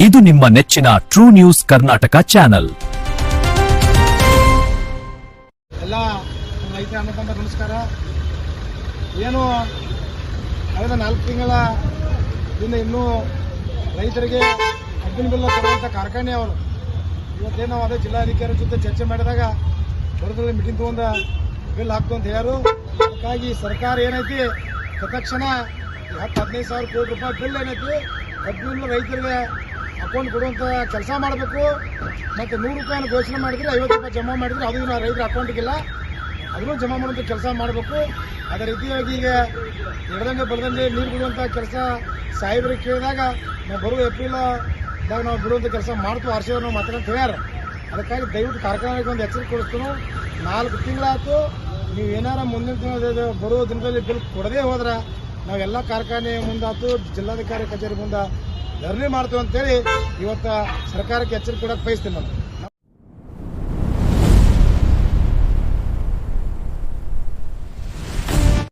ಇದು ನಿಮ್ಮ ನೆಚ್ಚಿನ ಟ್ರೂ ನ್ಯೂಸ್ ಕರ್ನಾಟಕ ಚಾನೆಲ್. ಎಲ್ಲ ರೈತ ಅನ್ನತಂಬ ನಮಸ್ಕಾರ. ಏನು ಕಳೆದ 4 ತಿಂಗಳ ಇನ್ನೂ ರೈತರಿಗೆ ಕಬ್ಬಿನ ಬಿಲ್ ಕೊಡುವಂಥ ಕಾರ್ಖಾನೆ ಅವರು ಇವತ್ತೇನು ಅದೇ ಜಿಲ್ಲಾಧಿಕಾರಿ ಜೊತೆ ಚರ್ಚೆ ಮಾಡಿದಾಗ ಬರೋದ್ರಲ್ಲಿ ಮೀಟಿಂಗ್ ತೊಗೊಂಡು ಬಿಲ್ ಹಾಕ್ತು ಅಂತ ಹೇಳ್ಯಾರು. ಹಾಗಾಗಿ ಸರ್ಕಾರ ಏನೈತಿ ತತ್ಕ್ಷಣ 10-15 ಸಾವಿರ ಕೋಟಿ ರೂಪಾಯಿ ಬಿಲ್ ಏನೈತಿ ಕಬ್ಬಿನ ರೈತರಿಗೆ ಅಕೌಂಟ್ ಕೊಡುವಂಥ ಕೆಲಸ ಮಾಡಬೇಕು. ಮತ್ತು 100 ರೂಪಾಯಿನ ಘೋಷಣೆ ಮಾಡಿದರೆ 50 ರೂಪಾಯಿ ಜಮಾ ಮಾಡಿದರೆ ಅದು ರೈತರ ಅಕೌಂಟಿಗಿಲ್ಲ, ಅದನ್ನು ಜಮಾ ಮಾಡುವಂಥ ಕೆಲಸ ಮಾಡಬೇಕು. ಅದೇ ರೀತಿಯಾಗಿ ಈಗ ಎಡದಂಗೆ ಬಡದಂಗೆ ನೀರು ಬಿಡುವಂಥ ಕೆಲಸ ಸಾಹೇಬರಿಗೆ ಕೇಳಿದಾಗ ನಾವು ಬರುವ ಏಪ್ರಿಲ್ದಾಗ ನಾವು ಬಿಡುವಂಥ ಕೆಲಸ ಮಾಡ್ತೀವಿ, ಆರ್ಸಿದವ್ರು ನಾವು ಮಾತಾಡೋದು ಹೇಳ್ಯಾರ. ಅದಕ್ಕಾಗಿ ದಯವಿಟ್ಟು ಕಾರ್ಖಾನೆಗೆ ಒಂದು ಎಚ್ಚರಿಕೆ ಕೊಡಿಸ್ತೀವಿ. 4 ತಿಂಗಳಾಯ್ತು, ನೀವು ಏನಾರ ಮುಂದಿನ ತಿಂಗಳ ಬರುವ ದಿನದಲ್ಲಿ ಬಿಲ್ ಕೊಡದೇ ಹೋದ್ರೆ ನಾವೆಲ್ಲ ಕಾರ್ಖಾನೆ ಮುಂದಾಯ್ತು ಜಿಲ್ಲಾಧಿಕಾರಿ ಕಚೇರಿ ಮುಂದೆ ಧರಣಿ ಮಾಡ್ತೀವಿ ಅಂತೇಳಿ ಇವತ್ತು ಸರ್ಕಾರಕ್ಕೆ ಎಚ್ಚರಿಕೆ ಕೊಡೋಕೆ ಬಯಸ್ತೀನಿ ನಾನು.